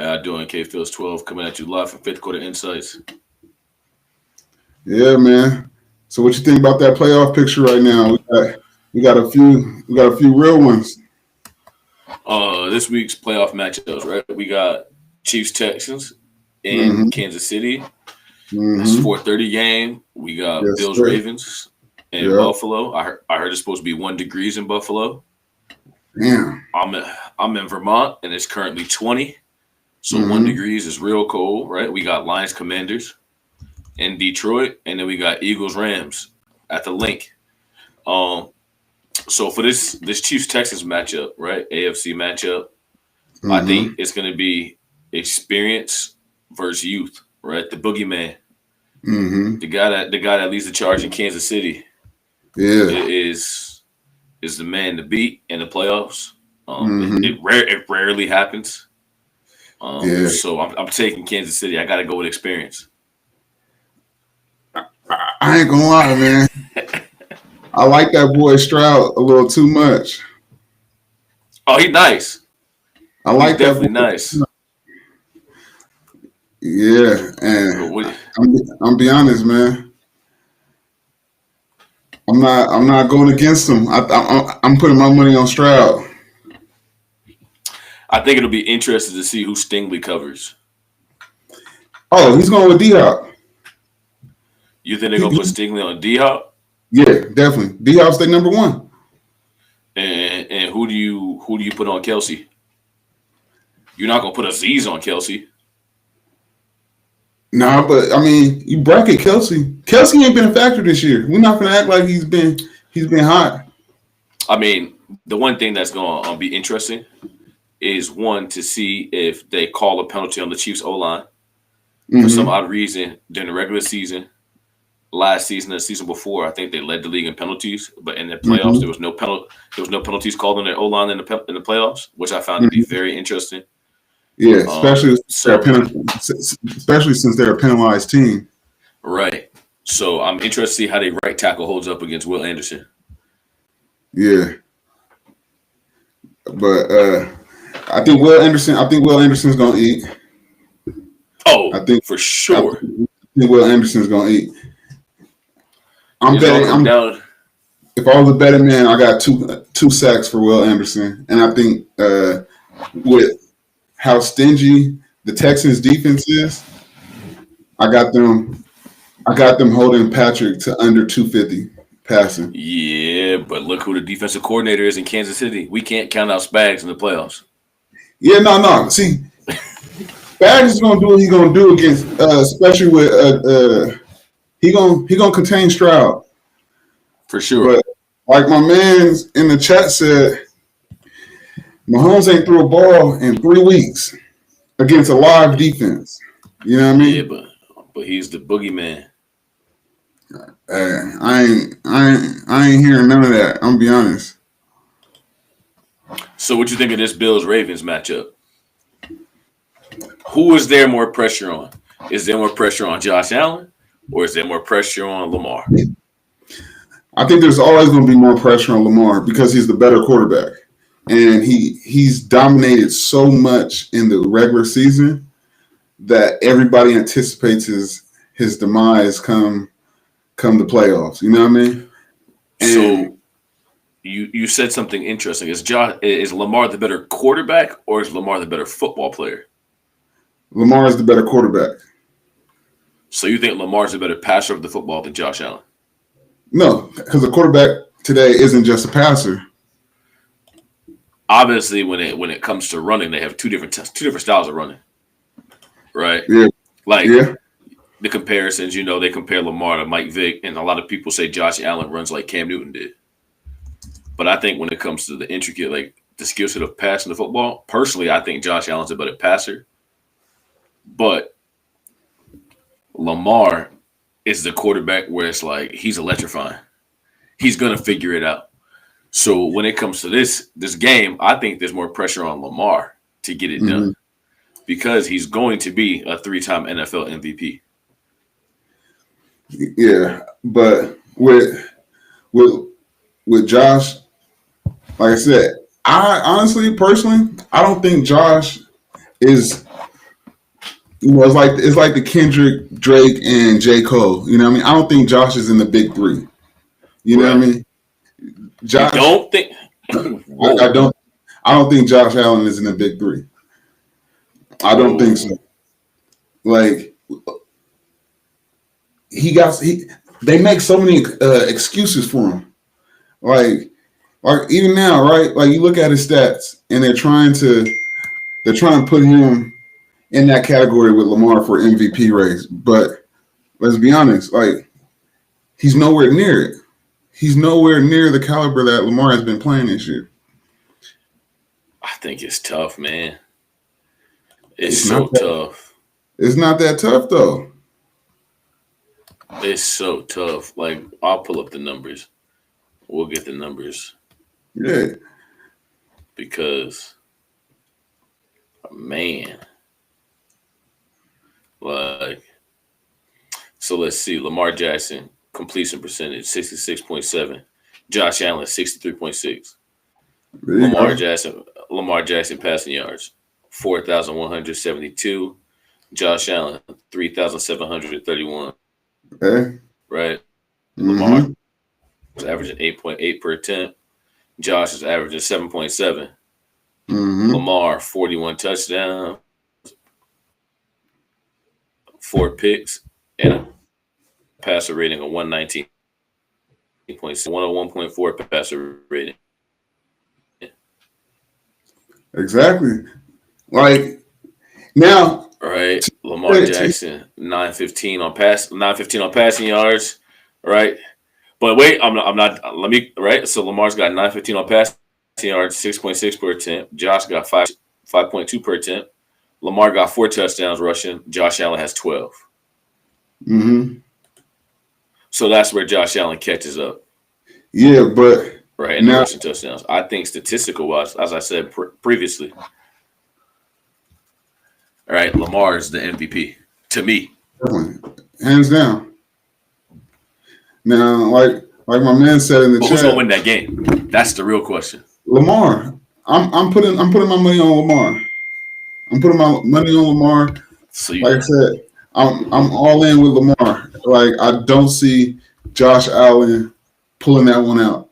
How y'all doing? K Fields 12 coming at you live from fifth quarter insights. Yeah, man. So what you think about that playoff picture right now? We got a few real ones. This week's playoff matchups, right? We got Chiefs Texans in Mm-hmm. Kansas City. That's Mm-hmm. 4:30 game. We got Yes, Bills sir. Ravens in Yep. Buffalo. I heard it's supposed to be 1 degrees in Buffalo. Damn. I'm in, I'm in Vermont and it's currently 20. So one Mm-hmm. degrees is real cold, right? We got Lions Commanders in Detroit, and then we got Eagles Rams at the link. Um, so for this Chiefs Texans matchup, right? AFC matchup, I think Mm-hmm. it's going to be experience versus youth, right? The boogeyman, Mm-hmm. the guy that leads the charge in Kansas City Yeah. is the man to beat in the playoffs. Mm-hmm. It rarely happens. Yeah. So I'm taking Kansas City. I got to go with experience. I ain't gonna lie, man. I like that boy Stroud a little too much. Oh, he's nice. I He's like that definitely boy. nice. Yeah, But and what, I'm be honest, man. I'm not going against him. I'm putting my money on Stroud. I think it'll be interesting to see who Stingley covers. Oh, he's going with D Hop. You think they're gonna put Stingley on D Hop? Yeah, definitely. D Hop's their number one. And who do you put on Kelsey? You're not gonna put Aziz on Kelsey. Nah, but I mean, you bracket Kelsey. Kelsey ain't been a factor this year. We're not gonna act like he's been hot. I mean, the one thing that's gonna be interesting is one to see if they call a penalty on the Chiefs O line for some Mm-hmm. odd reason during the regular season. Last season, the season before, I think they led the league in penalties, but in the playoffs, Mm-hmm. there was no penalties called on their O line in the playoffs, which I found to be Mm-hmm. very interesting. Yeah, So especially since they're a penalized team. right, so I'm interested to see how they right tackle holds up against Will Anderson. Yeah, but I think Will Anderson. I think Will Anderson's gonna eat. I Oh, think for I sure. think Will Anderson's gonna eat. I'm It all betting. comes I'm down. If I was a betting man, I got two sacks for Will Anderson, and I think with how stingy the Texans defense is, I got them. I got them holding Patrick to under 250 passing. Yeah, but look who the defensive coordinator is in Kansas City. We can't count out Spags in the playoffs. Yeah, no. See, Spags is gonna do what he's gonna do against, especially with he gonna contain Stroud. For sure. But like my man's in the chat said, Mahomes ain't threw a ball in 3 weeks against a live defense. You know what I Yeah, mean? but he's the boogeyman. I ain't hearing none of that. I'm gonna be honest. So what you think of this Bills Ravens matchup? Who is there more pressure on? Is there more pressure on Josh Allen or is there more pressure on Lamar? I think there's always going to be more pressure on Lamar because he's the better quarterback, and he's dominated so much in the regular season that everybody anticipates his demise come the playoffs. You know what I mean? And So you said something interesting. Is Lamar the better quarterback or is Lamar the better football player? Lamar is the better quarterback. So you think Lamar's a better passer of the football than Josh Allen? No, because the quarterback today isn't just a passer. Obviously, when it comes to running, they have two different styles of running, right? Yeah, Like yeah, the comparisons, they compare Lamar to Mike Vick, and a lot of people say Josh Allen runs like Cam Newton did. But I think when it comes to the intricate, like the skill set of passing the football, personally, I think Josh Allen's a better passer. But Lamar is the quarterback where it's like he's electrifying. He's gonna figure it out. So when it comes to this game, I think there's more pressure on Lamar to get it done hmm because he's going to be a three-time NFL MVP. yeah. But with with Josh, like I said, I honestly, personally, I don't think Josh is it's like the Kendrick, Drake, and J. Cole. You know what I mean? I don't think Josh is in the big three. You know what I mean? Josh, you don't think? I don't think Josh Allen is in the big three. I don't think so. Like they make so many excuses for him. Like even now, right? Like you look at his stats, and they're trying to put him in that category with Lamar for MVP race. But let's be honest, like he's nowhere near it. He's nowhere near the caliber that Lamar has been playing this year. I think it's tough, man. It's so tough. It's not that tough, though. It's so tough. Like, I'll pull up the numbers. We'll get the numbers. Yeah. Because, man. Like, so let's see. Lamar Jackson, completion percentage, 66.7. Josh Allen, 63.6. Lamar Jackson passing yards, 4,172. Josh Allen, 3,731. Okay. Right? Lamar is averaging 8.8 per attempt. Josh is averaging 7.7. Lamar, 41 touchdowns, 4 picks, and a passer rating of 119.6, 101.4 passer rating. Exactly. Like now, right? Lamar Jackson, 915 on passing yards, right? But wait, I'm not. Let me right. So Lamar's got 915 on passing yards, 6.6 per attempt. Josh got 5.2 per attempt. Lamar got 4 touchdowns rushing. Josh Allen has 12. So that's where Josh Allen catches up. Yeah, but right, and now, rushing touchdowns. I think statistical wise, as I said previously, all right, Lamar is the MVP to me, hands down. Now, like my man said in the chat, who's gonna win that game? That's the real question. Lamar. I'm putting my money on Lamar. I'm putting my money on Lamar. So like I said, I'm all in with Lamar. Like I don't see Josh Allen pulling that one out.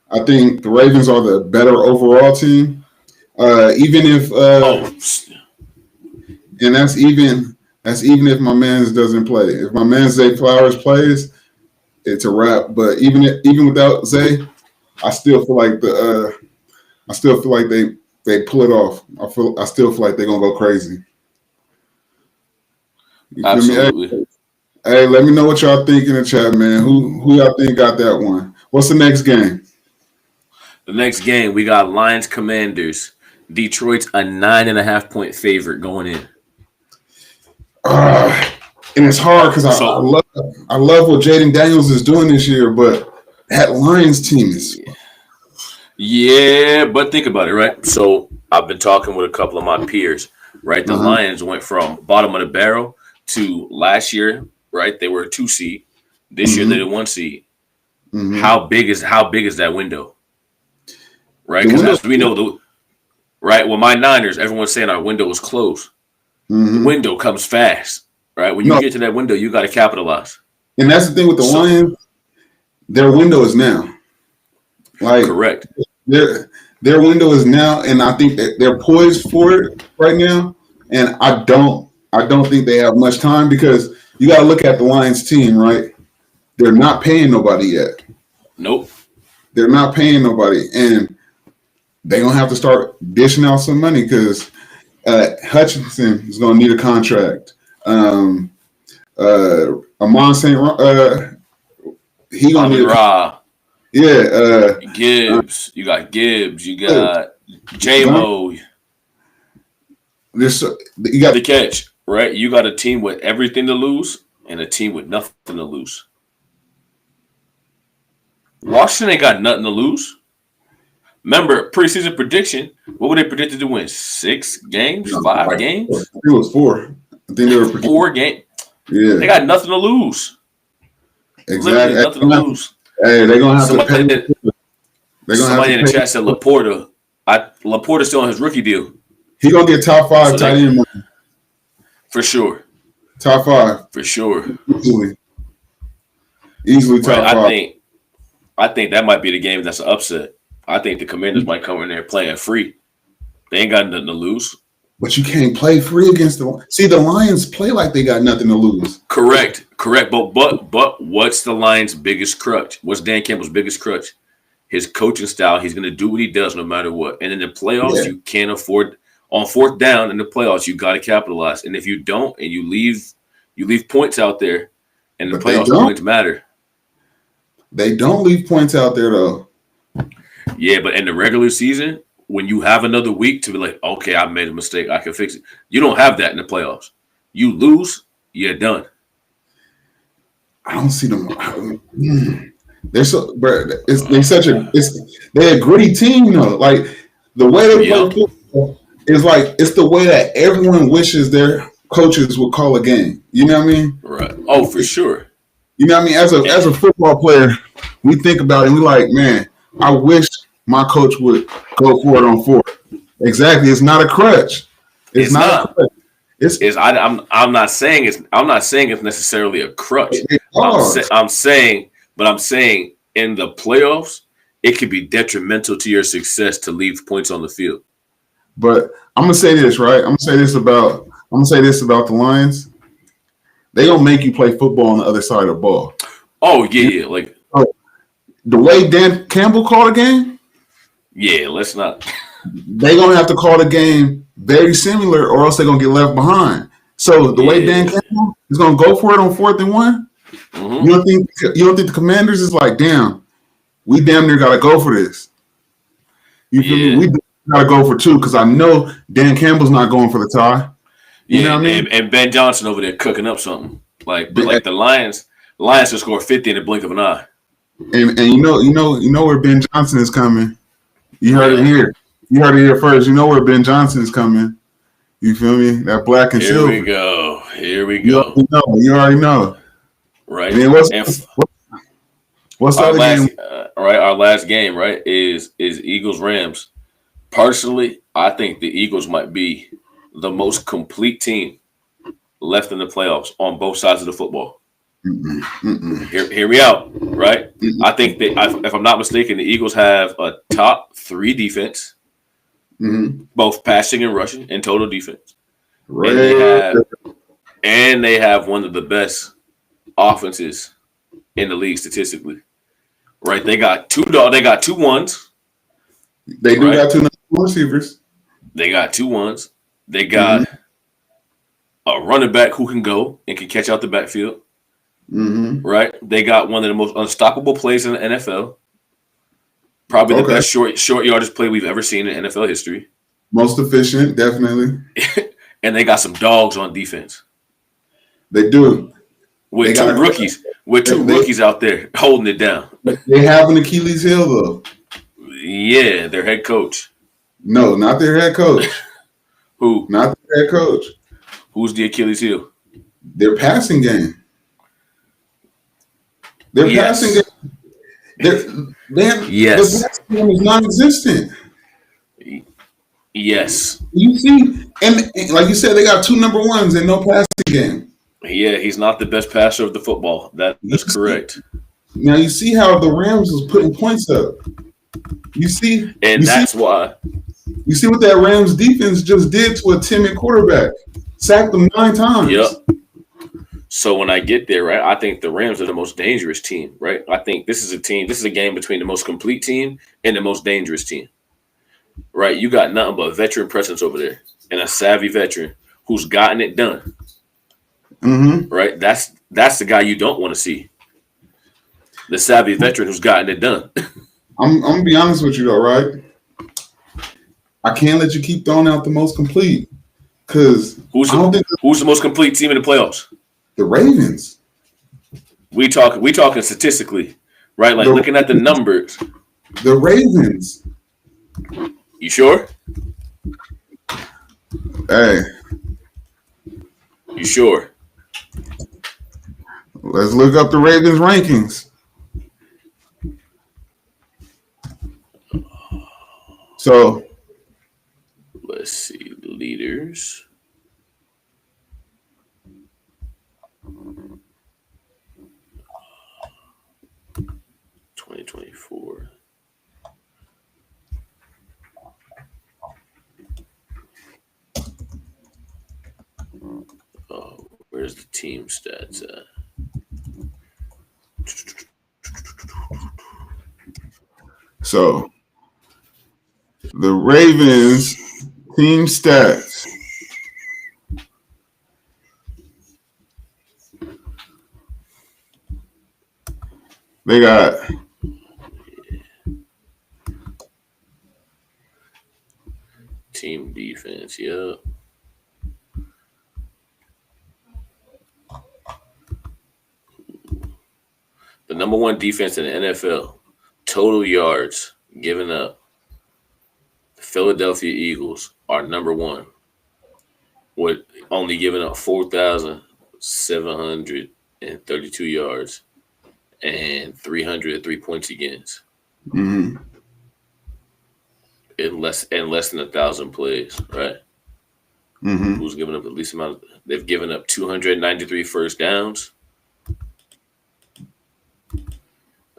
I think the Ravens are the better overall team. Even if and that's even if my man's doesn't play. If my man Zay Flowers plays, it's a wrap. But even without Zay, I still feel like they pull it off. I still feel like they're gonna go crazy. You Absolutely. Feel me? Hey, let me know what y'all think in the chat, man. Who y'all think got that one? What's the next game? The next game, we got Lions Commanders. Detroit's a 9.5-point favorite going in. And it's hard because I love what Jaden Daniels is doing this year, but that Lions team is. Yeah, but think about it, right? So I've been talking with a couple of my peers, right? The Lions went from bottom of the barrel to last year, right? They were a 2 seed. This year they're the 1 seed. How big is that window? Right, because as we know, right. Well, my Niners, everyone's saying our window is closed. The window comes fast, right? When you get to that window, you got to capitalize. And that's the thing with the Lions; their window is now. Like correct. Their window is now, and I think that they're poised for it right now. And I don't think they have much time because you got to look at the Lions team, right? They're not paying nobody yet. Nope. They're not paying nobody, and they're going to have to start dishing out some money because Hutchinson is going to need a contract. Amon St. he going to need a Gibbs. You got Gibbs. You got J-Mo. You got the catch, right? You got a team with everything to lose and a team with nothing to lose. Washington ain't got nothing to lose. Remember, preseason prediction, what were they predicted to win? 6 games? 5 games? I think it was 4. I think they were 4 games. Yeah. They got nothing to lose. Exactly. Literally nothing to lose. Hey, they're going to have somebody to pay. Somebody in the chat said Laporta's still on his rookie deal. He's going to get top 5 tight end money. For sure. Top 5. For sure. Easily top Right. 5. I think that might be the game that's an upset. I think the Commanders might come in there playing free. They ain't got nothing to lose. But you can't play free against the. See, the Lions play like they got nothing to lose. Correct. But what's the Lions' biggest crutch? What's Dan Campbell's biggest crutch? His coaching style. He's going to do what he does no matter what. And in the playoffs, you can't afford on fourth down in the playoffs. You got to capitalize. And if you don't, and you leave points out there, and the playoffs points matter. They don't leave points out there though. Yeah, but in the regular season, when you have another week to be like, okay, I made a mistake, I can fix it. You don't have that in the playoffs. You lose, you're done. I don't see them. They're so, bro. They're a gritty team though. Like the way they play football is like it's the way that everyone wishes their coaches would call a game. You know what I mean? Right. Oh, for sure. You know what I mean? As a football player, we think about it and we like, man, I wish my coach would go for it on fourth. Exactly. It's not a crutch. It's not a crutch. I'm not saying it's necessarily a crutch. I'm saying in the playoffs, it could be detrimental to your success to leave points on the field. But I'm gonna say this, right? I'm gonna say this about the Lions. They gonna make you play football on the other side of the ball. Oh yeah. Like the way Dan Campbell called a game. Yeah, let's not. They gonna have to call the game very similar, or else they're gonna get left behind. So the way Dan Campbell is gonna go for it on 4th and 1, you don't think the Commanders is like, damn, we damn near gotta go for this. You feel me? We gotta go for 2 because I know Dan Campbell's not going for the tie. You know what I mean? And Ben Johnson over there cooking up something. Like the Lions will score 50 in the blink of an eye. And you know where Ben Johnson is coming. You heard it here. You heard it here first. You know where Ben Johnson is coming. You feel me? That black and silver. Here we go. You already know. Right. And what's the other game? Our last game, right, is Eagles Rams. Personally, I think the Eagles might be the most complete team left in the playoffs on both sides of the football. Hear me out, right? I think that if I'm not mistaken, the Eagles have a top 3 defense, both passing and rushing, and total defense. Right. And they have one of the best offenses in the league statistically. Right? They got 2 ones. They do got 2 receivers. They got 2 ones. They got a running back who can go and can catch out the backfield. Right? They got one of the most unstoppable plays in the NFL. Probably the best short yardage play we've ever seen in NFL history. Most efficient, definitely. And they got some dogs on defense. They do. With 2 rookies. With 2 rookies out there holding it down. They have an Achilles heel, though. Yeah, their head coach. No, not their head coach. Who? Not their head coach. Who's the Achilles heel? Their passing game. Their passing game. The passing game is non-existent. Yes. You see, and like you said, they got 2 number 1s and no passing game. Yeah, he's not the best passer of the football. That is correct. Now you see how the Rams was putting points up. You see, why. You see what that Rams defense just did to a timid quarterback. Sacked them 9 times. Yep. So when I get there, right, I think the Rams are the most dangerous team, right? I think this is a game between the most complete team and the most dangerous team. Right? You got nothing but veteran presence over there and a savvy veteran who's gotten it done. Right? That's the guy you don't want to see. The savvy veteran who's gotten it done. I'm gonna be honest with you though, right? I can't let you keep throwing out the most complete because who's the most complete team in the playoffs? The Ravens. We talking statistically, right? Like looking at the numbers. The Ravens. You sure? Hey. You sure? Let's look up the Ravens rankings. So let's see, leaders. Where's the team stats at? So the Ravens team stats. They got team defense. Yeah. The number one defense in the NFL, total yards given up. The Philadelphia Eagles are number one, with only giving up 4,732 yards and 303 points against mm-hmm. in less than 1,000 plays. Right? Mm-hmm. Who's giving up the least amount? They've given up 293 first downs.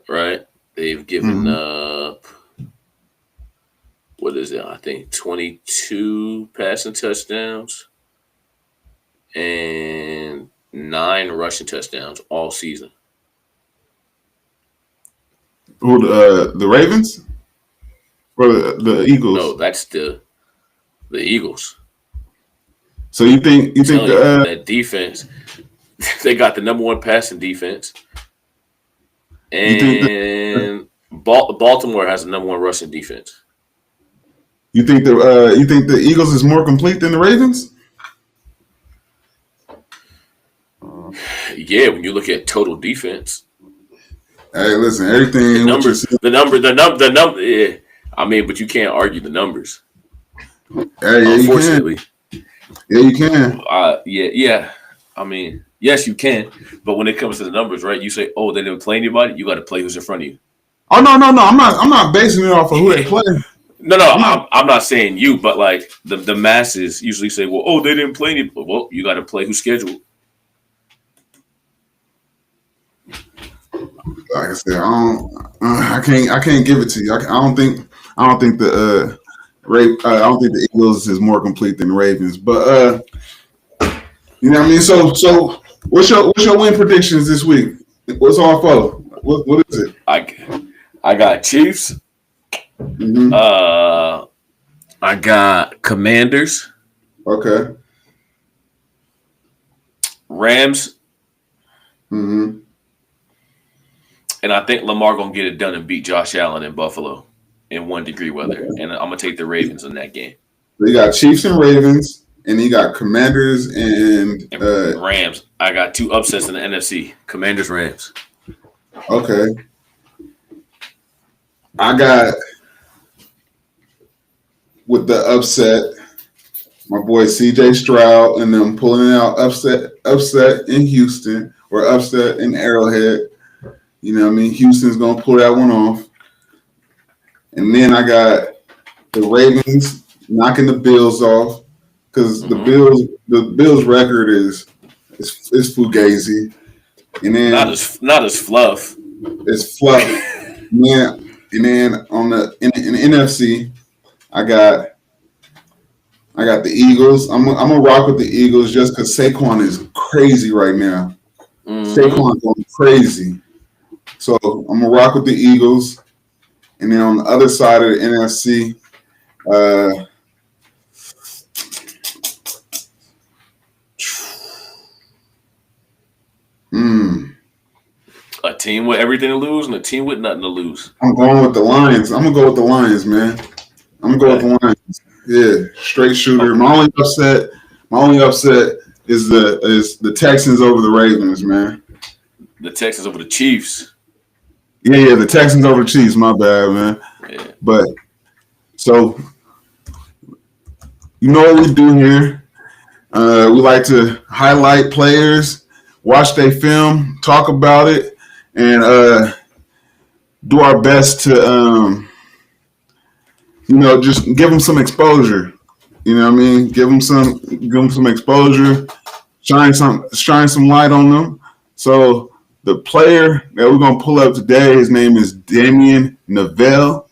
Right? They've given up, what is it? I think 22 passing touchdowns and 9 rushing touchdowns all season. Who, the Ravens or the Eagles? No, that's the Eagles. So you think that defense? They got the number one passing defense. And Baltimore has the number one rushing defense. You think the Eagles is more complete than the Ravens? Yeah, when you look at total defense. Hey, listen, everything. The number. Yeah, I mean, but you can't argue the numbers. Hey, unfortunately, you can. Yeah. I mean, yes, you can. But when it comes to the numbers, right? You say, "Oh, they didn't play anybody." You got to play who's in front of you. Oh no! I'm not basing it off of who they play. No, I'm not saying you, but like the masses usually say, "Well, oh, they didn't play anybody." Well, you got to play who's scheduled. Like I said, I can't give it to you. I don't think the Eagles is more complete than the Ravens. But you know what I mean. So what's your win predictions this week? What's all for? What is it? I got Chiefs. Mm-hmm. I got Commanders. Okay. Rams. Mm-hmm. And I think Lamar gonna get it done and beat Josh Allen in Buffalo in 1-degree weather. Okay. And I'm gonna take the Ravens in that game. So you got Chiefs and Ravens, and you got Commanders and Rams. I got 2 upsets in the NFC. Commanders, Rams. Okay. I got with the upset, my boy CJ Stroud and them pulling out upset in Houston or upset in Arrowhead. You know what I mean? Houston's going to pull that one off. And then I got the Ravens knocking the Bills off because the Bills record is fugazi. And then not as fluff. It's fluff. Yeah. And then on the NFC, I got the Eagles. I'm gonna rock with the Eagles just because Saquon is crazy right now. Mm-hmm. Saquon going crazy. So I'm gonna rock with the Eagles. And then on the other side of the NFC, a team with everything to lose and a team with nothing to lose. I'm going with the Lions. I'm gonna go with the Lions, man. I'm gonna go with the Lions. Yeah, straight shooter. My only upset is the Texans over the Ravens, man. The Texans over the Chiefs. Yeah, the Texans over the Chiefs. My bad, man. Yeah. But so you know what we do here. We like to highlight players, watch their film, talk about it, and do our best to just give them some exposure. You know what I mean? Give them some exposure, shine some light on them. So the player that we're gonna pull up today, his name is Damian Neville.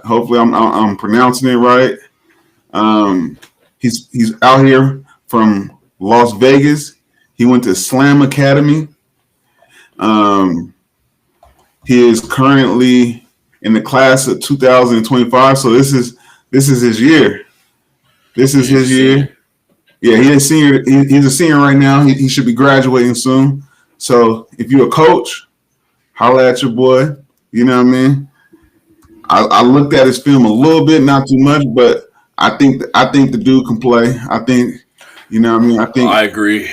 Hopefully, I'm pronouncing it right. He's out here from Las Vegas. He went to Slam Academy. He is currently in the class of 2025. So this is his year. This is his year. Yeah, he's a senior. He's a senior right now. He should be graduating soon. So if you're a coach, holla at your boy. You know what I mean? I looked at his film a little bit, not too much, but I think the dude can play. I think, you know what I mean? I agree.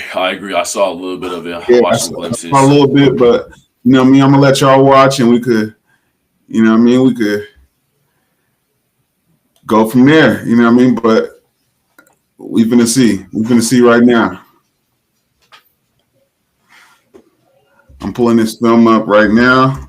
I saw a little bit of it. Yeah, Watched some glimpses. a little bit, but you know what I mean? I'm gonna let y'all watch and we could, you know what I mean, we could go from there. You know what I mean? But we're gonna see. We're gonna see right now. I'm pulling this film up right now.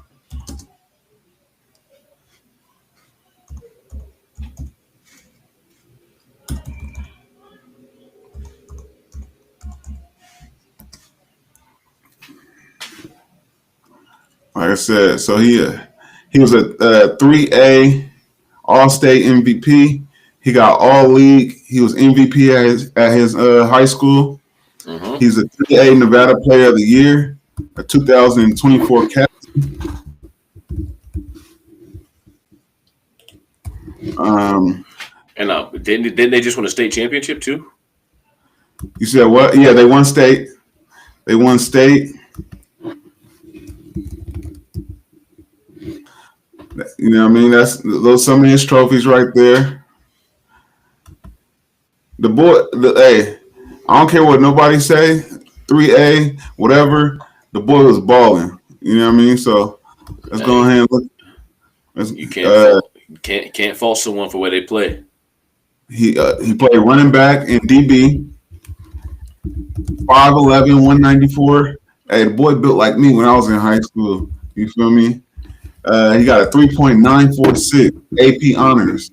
Like I said, so he was a 3A All-State MVP. He got All League. He was MVP at his high school. Mm-hmm. He's a 3A Nevada Player of the Year, a 2024 captain. And didn't they just win a state championship too? You said what? Yeah, they won state. They won state. You know what I mean? Those some of his trophies right there. The boy, hey, I don't care what nobody say, 3A, whatever. The boy was balling. You know what I mean? So let's go ahead and look. You can't fault someone for where they play. He played running back in DB, 5'11", 194. Hey, the boy built like me when I was in high school. You feel me? He got a 3.946 AP honors.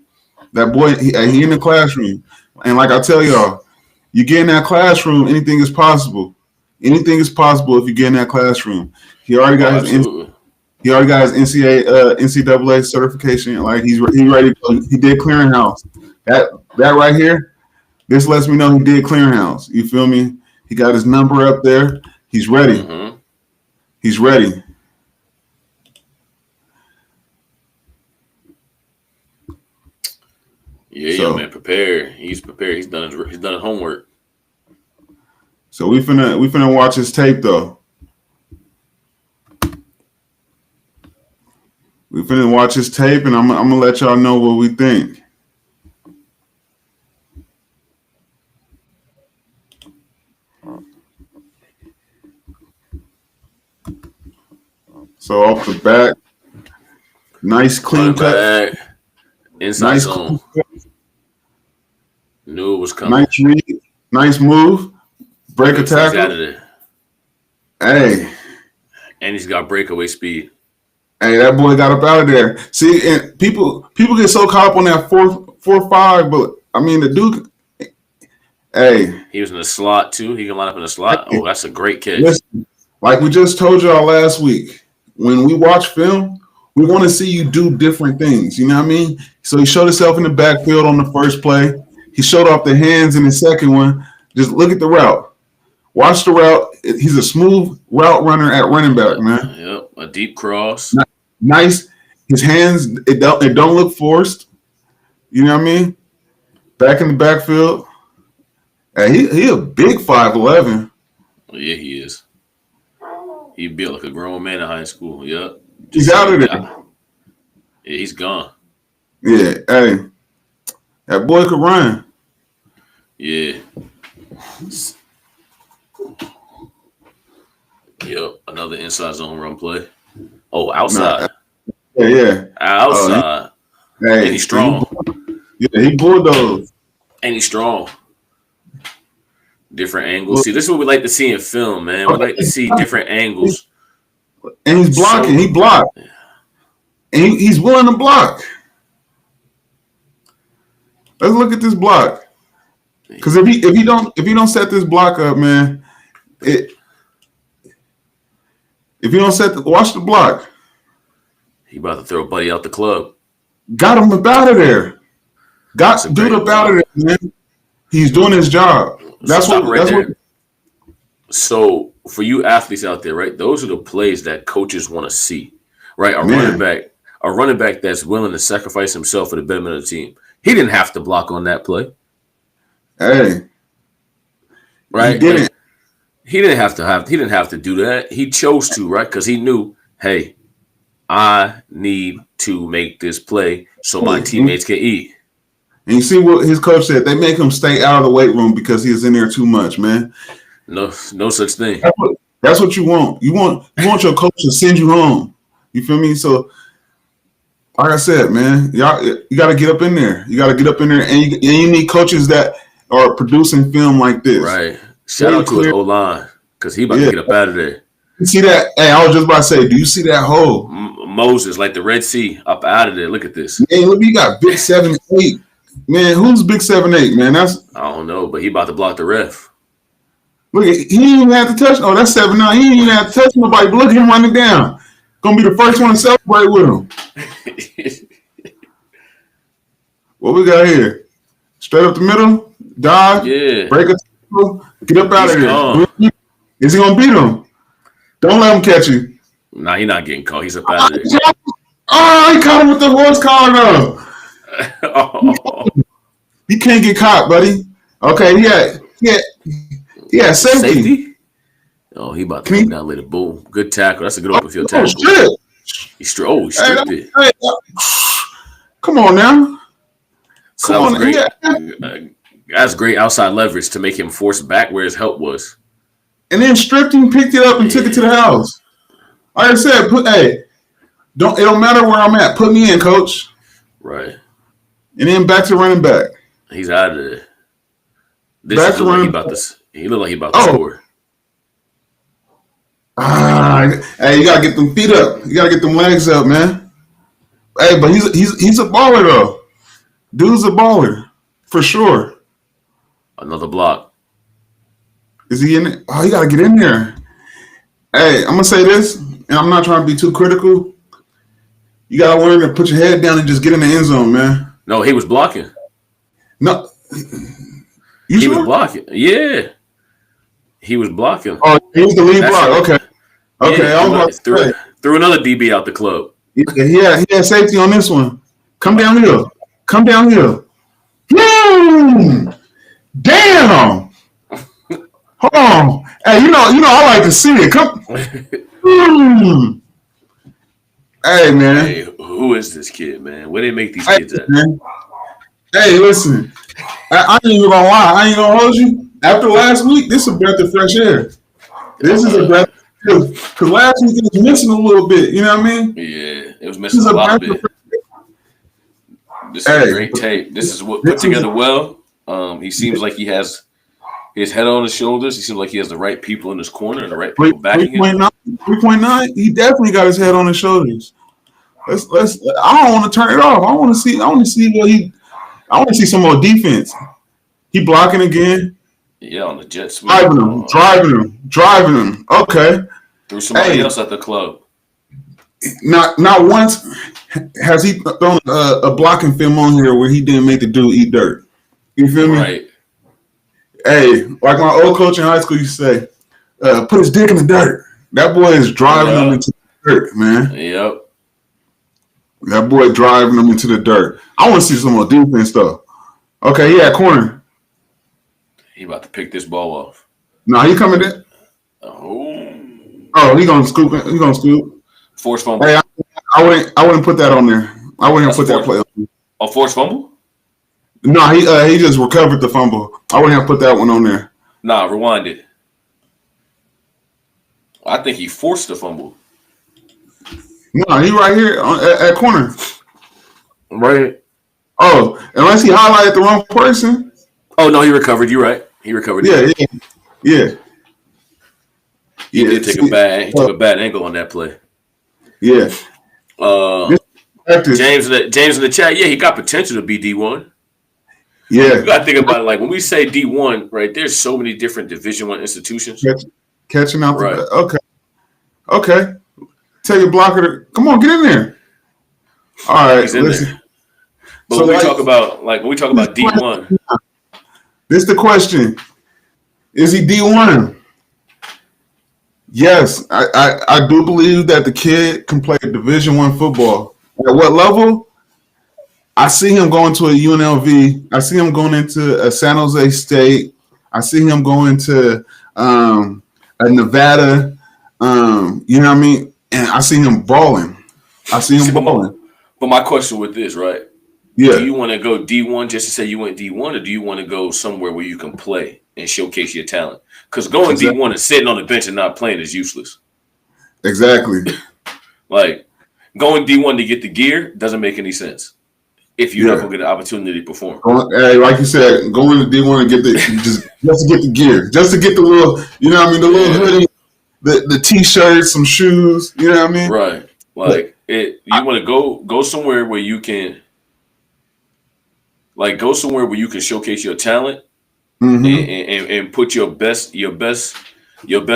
That boy, he in the classroom. And like I tell y'all, you get in that classroom, anything is possible. Anything is possible if you get in that classroom. He already got his NCAA certification. Like he ready. He did clearinghouse. That right here, this lets me know he did clearinghouse. You feel me? He got his number up there. He's ready. Mm-hmm. He's ready. Yeah, young man, prepared. He's prepared. He's done his homework. So we finna watch his tape though. We finna watch his tape, and I'm gonna let y'all know what we think. So off the back, nice clean cut. Inside nice zone. Knew it was coming. Nice read. Nice move. Break a tackle. Out of there. Hey. And he's got breakaway speed. Hey, that boy got up out of there. See, and people get so caught up on that 4-5, but I mean the Duke. Hey. He was in the slot too. He can line up in the slot. Oh, that's a great catch. Listen, like we just told y'all last week, when we watch film, we want to see you do different things. You know what I mean? So he showed himself in the backfield on the first play. He showed off the hands in the second one. Just look at the route. Watch the route. He's a smooth route runner at running back, man. Yep, a deep cross. Nice. His hands, it don't look forced. You know what I mean? Back in the backfield. Hey, he a big 5'11". Yeah, he is. He built like a grown man in high school. Yep. He's out of there. Yeah, he's gone. Yeah, hey. That boy could run. Yeah. Yep, another inside zone run play. Oh, outside. Yeah. Outside. Hey, and he's strong. He bulldozed. And he's strong. Different angles. See, this is what we like to see in film, man. We like to see different angles. And he's blocking. He blocked. And he's willing to block. Let's look at this block. Because if you don't set this block up, man, if you don't watch the block. He about to throw Buddy out the club. Got him up out of there. Got dude up out of there, man. He's doing his job. That's stop what. right That's there. what. So for you athletes out there, right? Those are the plays that coaches want to see, right? Man, A running back that's willing to sacrifice himself for the betterment of the team. He didn't have to block on that play, hey, he right? didn't. Like he didn't have to do that. He chose to, right? Because he knew, hey, I need to make this play so my And teammates can eat. you see what his coach said? They make him stay out of the weight room because he's in there too much, man. No, no such thing. That's what you want. You want your coach to send you home. You feel me? So, like I said, man, y'all, you got to get up in there. You got to get up in there, and you need coaches that are producing film like this. Right. Shout out to his O line because he about to get up out of there. You see that? Hey, I was just about to say, do you see that hole? Moses, like the Red Sea, up out of there. Look at this. Man, look, you got big 7'8". Man, who's big 7'8"? Man, that's I don't know, but he about to block the ref. look. He didn't even have to touch. Oh, that's 7'9". He didn't even have to touch nobody. But look at him running down. Gonna be the first one to celebrate with him. What we got here? Straight up the middle, dive, Yeah. break a tackle, get up out He's of here. gone. Is he gonna beat him? Don't let him catch you. Nah, he's not getting caught. He's up out of there. Oh, he caught him with the horse collar though. Oh, He can't get caught, buddy. Okay, yeah, safety. Oh, he about to come down later. Boom. Good tackle. That's a good open field Oh, tackle. shit. He stripped it. Hey, come on now. So that Come was on. great. Yeah. That's great outside leverage to make him force back where his help was. And then stripped him, picked it up, and took it to the house. Like I said, it don't matter where I'm at. Put me in, coach. Right. And then back to running back. He's out of there. Back to running back. He looked like he about to score. Hey, you gotta get them feet up. You gotta get them legs up, man. Hey, but he's a baller though. Dude's a baller for sure. Another block. Is he in it? Oh, you gotta get in there. Hey, I'm gonna say this, and I'm not trying to be too critical. You gotta learn to put your head down and just get in the end zone, man. No, he was blocking. No, He was blocking. Yeah. He was blocking. Oh, he was the lead That's block. it. Okay. Yeah, I was about to say. threw another DB out the club. Yeah, he had safety on this one. Come down here. Boom! Damn! Hold on. Hey, you know, I like to see it. Come. Hey, man. Hey, who is this kid, man? Where they make these kids at? Man. Hey, listen. I ain't even gonna lie. I ain't gonna hold you. After last week, this is a breath of fresh air. This is a breath. Because last week it was missing a little bit. You know what I mean? Yeah, it was missing a lot of it. This is a great tape. This is what put together well. He seems like he has his head on his shoulders. He seems like he has the right people in his corner and the right people backing him. 3.9. He definitely got his head on his shoulders. Let's. I don't want to turn it off. I want to see what he. I want to see some more defense. He blocking again. Yeah, on the jet sweep. Driving him. Okay. Threw somebody else at the club. Not once has he thrown a blocking film on here where he didn't make the dude eat dirt. You feel me? Right. Hey, like my old coach in high school used to say, put his dick in the dirt. That boy is driving him into the dirt, man. Yep. That boy driving him into the dirt. I want to see some more defense though. Okay, yeah, corner. He about to pick this ball off. No, he coming in. Oh, he gonna scoop. He gonna scoop. Forced fumble. Hey, I wouldn't put that on there. I wouldn't put that play on. A forced fumble? No, he just recovered the fumble. I wouldn't have put that one on there. Nah, rewind it. I think he forced the fumble. No, he right here at corner. Right. Oh, unless he highlighted the wrong person. Oh no, he recovered. You're right. He recovered. Yeah. He did take a bad. He took a bad angle on that play. Yeah. James in the chat. Yeah, he got potential to be D1. Yeah. You got to think about it. Like when we say D1, right? There's so many different Division I institutions. Catching out. Right. Okay. Tell your blocker to come on, get in there. All right. He's in there. But when we talk about D1, this is the question. Is he D1? Yes, I do believe that the kid can play Division I football. At what level? I see him going to a UNLV. I see him going into a San Jose State. I see him going to a Nevada. You know what I mean? And I see him balling. But my question with this, right? Yeah. Do you want to go D1 just to say you went D1, or do you want to go somewhere where you can play and showcase your talent? Because going D1 and sitting on the bench and not playing is useless. Exactly. Like going D1 to get the gear doesn't make any sense if you never get an opportunity to perform. Hey, like you said, going to D1 and get just to get the gear, just to get the little, you know what I mean, the little hoodie, the t-shirts, some shoes, you know what I mean? Right. Like you want to go somewhere where you can. Like go somewhere where you can showcase your talent and put your best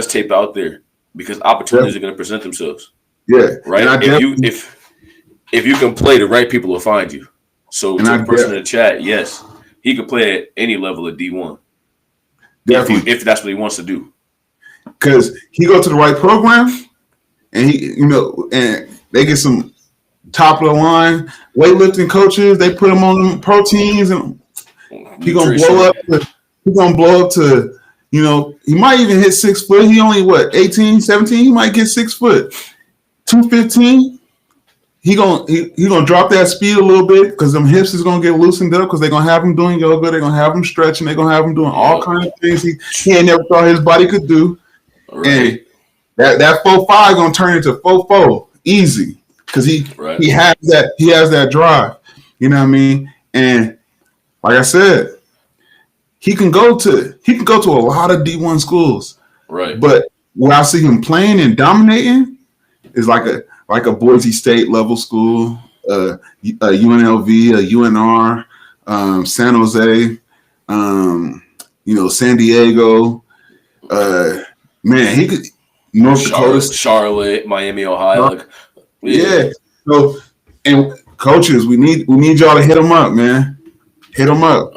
tape out there, because opportunities are going to present themselves. Yeah, right. If you can play, the right people will find you. So to the person in the chat, yes, he could play at any level of D1. Definitely, if that's what he wants to do. Because he go to the right program, and and they get some top of the line weightlifting coaches. They put him on proteins, and he gonna blow up. He's gonna blow up to, he might even hit 6 foot. He only 18, 17. He might get 6 foot, 215. He gonna drop that speed a little bit because them hips is gonna get loosened up because they're gonna have him doing yoga. They're gonna have him stretching. They're gonna have him doing all kinds of things he ain't never thought his body could do. Right. And that 4.5 gonna turn into 4.4 easy. Because he has that drive, you know what I mean? And like I said, he can go to a lot of D1 schools. Right. But where I see him playing and dominating is like a Boise State level school, a UNLV, a UNR, San Jose, San Diego. Man, he could North Dakota, Charlotte, Miami, Ohio. Yeah. So, and coaches, we need y'all to hit them up, man. Hit them up.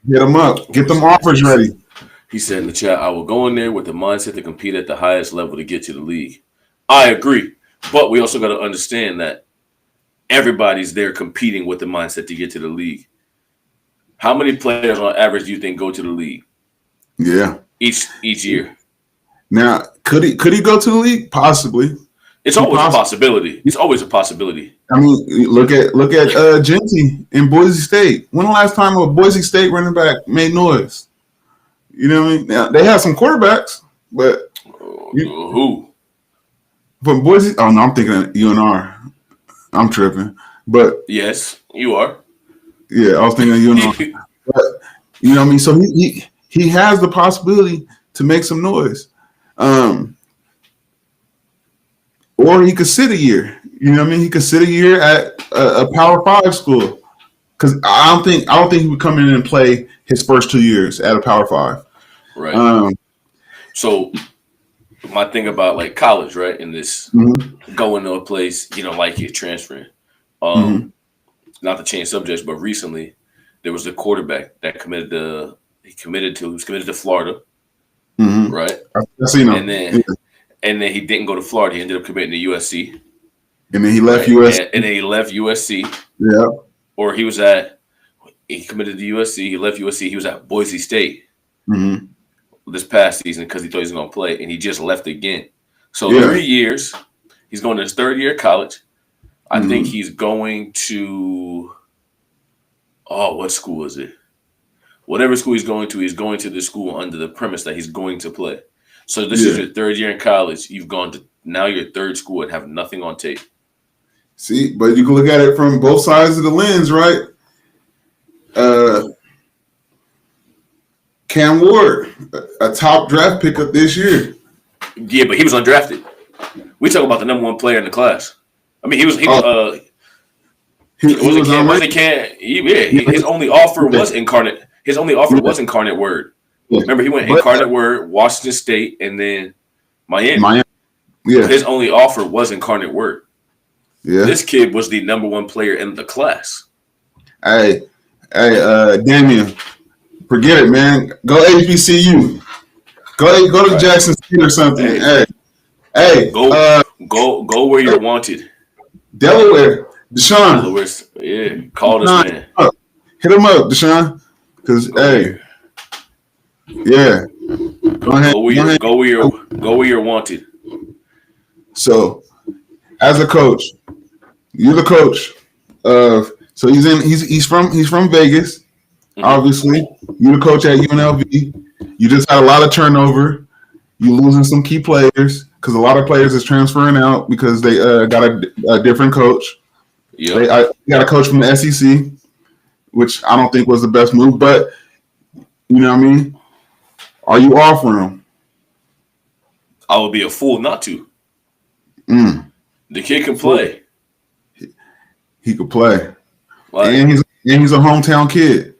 Hit them up. Get them offers ready. He said in the chat, I will go in there with the mindset to compete at the highest level to get to the league. I agree. But we also got to understand that everybody's there competing with the mindset to get to the league. How many players on average do you think go to the league? Yeah. Each year. Now, could he go to the league? Possibly. It's always a possibility. It's always a possibility. I mean, look at Genty in Boise State. When the last time a Boise State running back made noise? You know what I mean? Now, they have some quarterbacks, but who? From Boise? Oh no, I'm thinking of UNR. I'm tripping. But yes, you are. Yeah, I was thinking of UNR. But you know what I mean? So he has the possibility to make some noise. Or he could sit a year. You know what I mean? He could sit a year at a Power 5 school. Because I don't think he would come in and play his first 2 years at a Power 5. Right. So my thing about like college, right? In this going to a place you don't like it, transferring. Not to change subjects, but recently there was a quarterback that he was committed to Florida. Right. I seen him. And then he didn't go to Florida. He ended up committing to USC. And then he left USC. And then he left USC. Yeah. Or he committed to USC. He left USC. He was at Boise State this past season because he thought he was going to play. And he just left again. So 3 years. He's going to his third year of college. I think he's going to, what school is it? Whatever school he's going to this school under the premise that he's going to play. So this is your third year in college. You've gone to now your third school and have nothing on tape. See, but you can look at it from both sides of the lens, right? Cam Ward, a top draft pickup this year. Yeah, but he was undrafted. We talk about the number one player in the class. I mean, his only offer was Incarnate. His only offer was Incarnate Word. Yeah. Remember, he went Incarnate Word, Washington State, and then Miami. Yeah. His only offer was Incarnate Word. Yeah. This kid was the number one player in the class. Hey, Damian, forget it, man. Go HBCU. Go to Right. Jackson State or something. Hey. Hey, Go where you're wanted. Delaware, Deshaun, Delaware's, yeah, call this Deshaun, man. hit him up, Deshaun. Because Go where yeah, go ahead, go where you're wanted. So, as a coach, you're the coach of. So he's from Vegas. Mhm. Obviously, you're the coach at UNLV. You just had a lot of turnover. You losing some key players because a lot of players is transferring out because they got a different coach. Yep. I got a coach from the SEC, which I don't think was the best move. But you know what I mean? Are you offering him? I would be a fool not to. The kid can play. He could play, Like, and he's a hometown kid.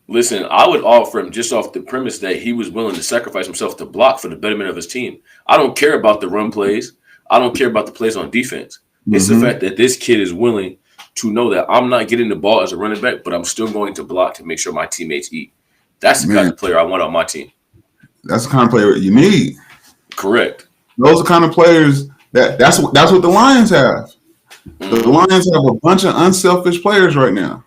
listen, I would offer him just off the premise that he was willing to sacrifice himself to block for the betterment of his team. I don't care about the run plays. I don't care about the plays on defense. It's the fact that this kid is willing to know that I'm not getting the ball as a running back, but I'm still going to block to make sure my teammates eat. That's the kind of player I want on my team. That's the kind of player you need. Correct. Those are the kind of players that's what the Lions have. The Lions have a bunch of unselfish players right now.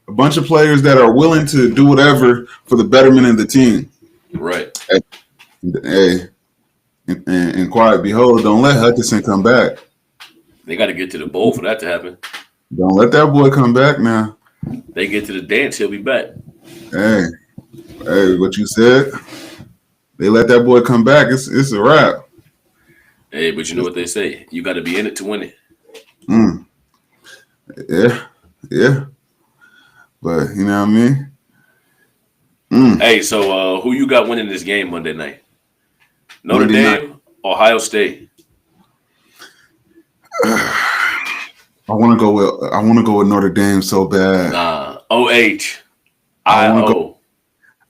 A bunch of players that are willing to do whatever for the betterment of the team. Right. Hey, and quiet behold, don't let Hutchinson come back. They got to get to the bowl for that to happen. Don't let that boy come back now. They get to the dance, he'll be back. Hey, what you said? They let that boy come back. It's a wrap. Hey, but you know what they say? You got to be in it to win it. Yeah. But you know what I mean? Hey, so who you got winning this game Monday night? Notre Monday Dame, Ohio State. I want to go with Notre Dame so bad. Nah, OH. I-O.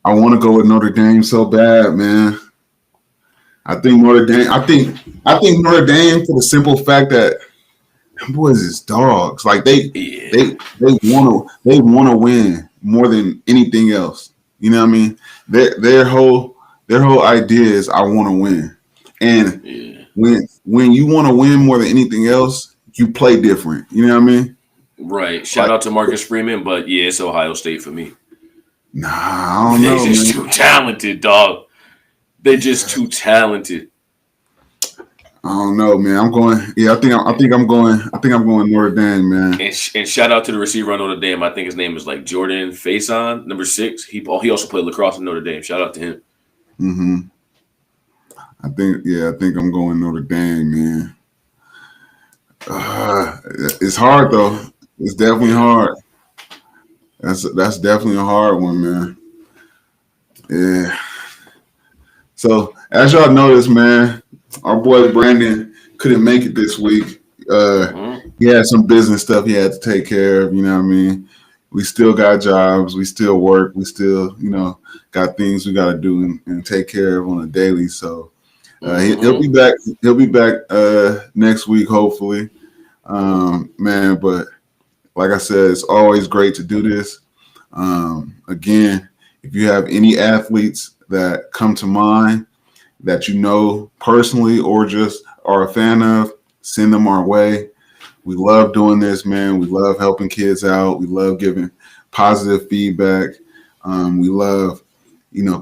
I want to go with Notre Dame so bad, man. I think Notre Dame for the simple fact that them boys is dogs. Like they want to win more than anything else. You know what I mean? Their whole idea is I want to win. And when you want to win more than anything else, you play different. You know what I mean? Right. Shout out to Marcus Freeman, but yeah, it's Ohio State for me. Nah, I don't know. They're just too talented, dog. They're just too talented. I don't know, man. I'm going. Yeah, I think I'm going Notre Dame, man. And shout out to the receiver on Notre Dame. I think his name is like Jordan Faison, number 6. He also played lacrosse in Notre Dame. Shout out to him. Mm-hmm. I think I'm going Notre Dame, man. It's hard though. It's definitely hard. That's definitely a hard one, man. Yeah. So as y'all noticed, man, our boy Brandon couldn't make it this week. He had some business stuff he had to take care of. You know what I mean? We still got jobs. We still work. We still, got things we got to do and take care of on a daily. So he'll be back. He'll be back next week, hopefully, man. But like I said, it's always great to do this. Again, if you have any athletes that come to mind that you know personally or just are a fan of, send them our way. We love doing this, man. We love helping kids out. We love giving positive feedback. We love,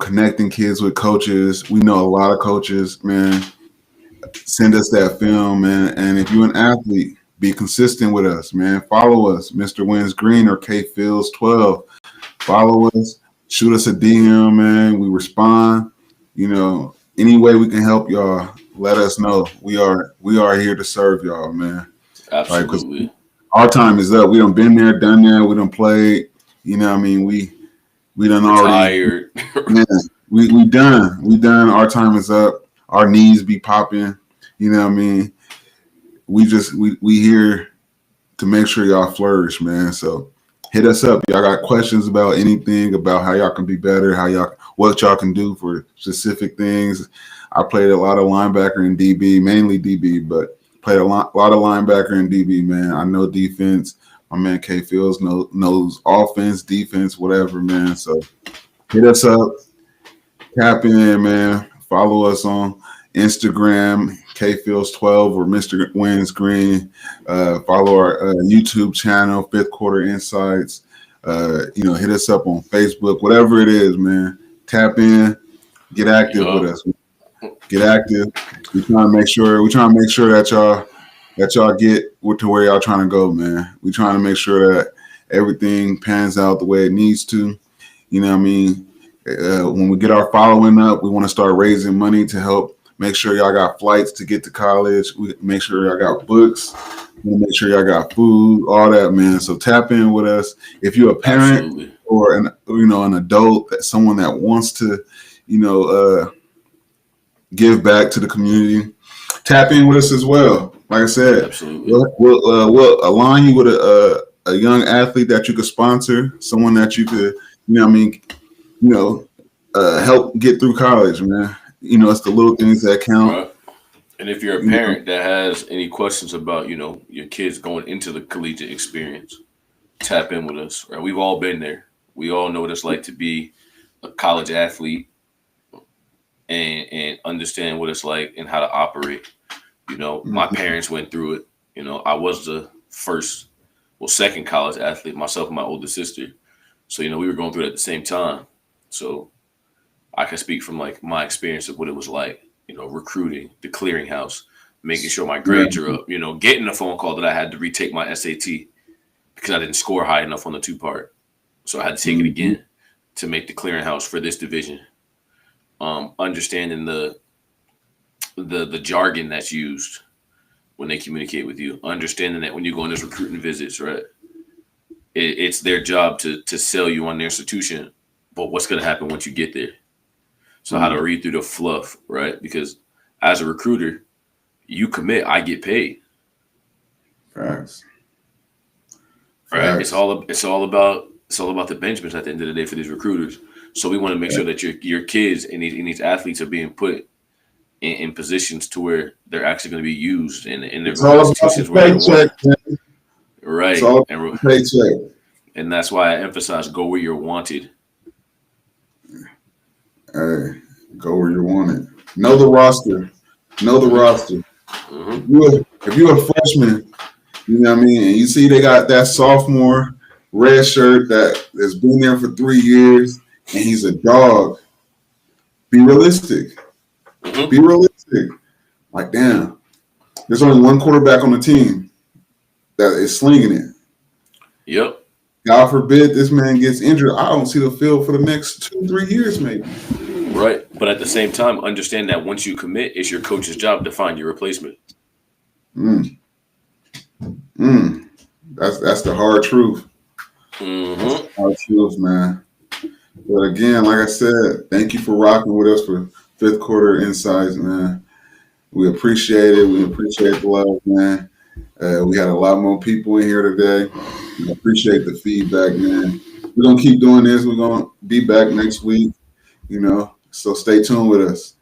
connecting kids with coaches. We know a lot of coaches, man. Send us that film, man. And if you're an athlete, be consistent with us, man. Follow us, Mr. Wins Green or K Fields 12. Follow us. Shoot us a DM, man. We respond. Any way we can help y'all, let us know. We are here to serve y'all, man. Absolutely. Right, our time is up. We done been there, done that. We done played. You know what I mean? We done Retired. already. Man, we done. We done. Our time is up. Our knees be popping. You know what I mean? We here to make sure y'all flourish, man. So hit us up. Y'all got questions about anything, about how y'all can be better, what y'all can do for specific things. I played a lot of linebacker and DB, mainly DB, but played a lot of linebacker and DB, man. I know defense. My man K Fields knows offense, defense, whatever, man. So hit us up, tap in, man. Follow us on Instagram, KFields12 or Mr. Wins Green. Follow our YouTube channel, Fifth Quarter Insights. Hit us up on Facebook, whatever it is, man. Tap in, get active with us. Get active. We trying to make sure that y'all get to where y'all trying to go, man. We trying to make sure that everything pans out the way it needs to. You know what I mean? When we get our following up, we want to start raising money to help make sure y'all got flights to get to college. We make sure y'all got books. We make sure y'all got food, all that, man. So tap in with us. If you're a parent Absolutely. or an adult, someone that wants to, give back to the community, tap in with us as well. Like I said, Absolutely. we'll align you with a young athlete that you could sponsor, someone that you could, help get through college, man. It's the little things that count. Right. And if you're a parent that has any questions about, your kids going into the collegiate experience, tap in with us. Right? We've all been there. We all know what it's like to be a college athlete and understand what it's like and how to operate. My parents went through it. I was the second college athlete, myself and my older sister. So, we were going through it at the same time. So I can speak from like my experience of what it was like, recruiting, the clearinghouse, making sure my grades are up, getting a phone call that I had to retake my SAT because I didn't score high enough on the 2-part. So I had to take it again to make the clearinghouse for this division. Understanding the jargon that's used when they communicate with you, understanding that when you go on those recruiting visits, right? It's their job to sell you on their institution, but what's going to happen once you get there? So how to read through the fluff, right? Because as a recruiter, you commit, I get paid. Facts. Right? It's all about the Benjamins at the end of the day for these recruiters. So we want to make sure that your kids and these athletes are being put in positions to where they're actually going to be used in their institutions where they want. Right. It's all about paycheck. And that's why I emphasize go where you're wanted. Hey, go where you're wanted. Know the roster. Mm-hmm. If you're a freshman, you know what I mean, and you see they got that sophomore red shirt that's been there for 3 years, and he's a dog. Be realistic. Mm-hmm. Be realistic. Like, damn, there's only one quarterback on the team that is slinging it. Yep. God forbid this man gets injured. I don't see the field for the next 2-3 years, maybe. Right. But at the same time, understand that once you commit, it's your coach's job to find your replacement. That's the hard truth. Mm-hmm. Hard truth, man. But again, like I said, thank you for rocking with us for Fifth Quarter Insights, man. We appreciate it. We appreciate the love, man. We had a lot more people in here today. We appreciate the feedback, man. We're going to keep doing this. We're going to be back next week, so stay tuned with us.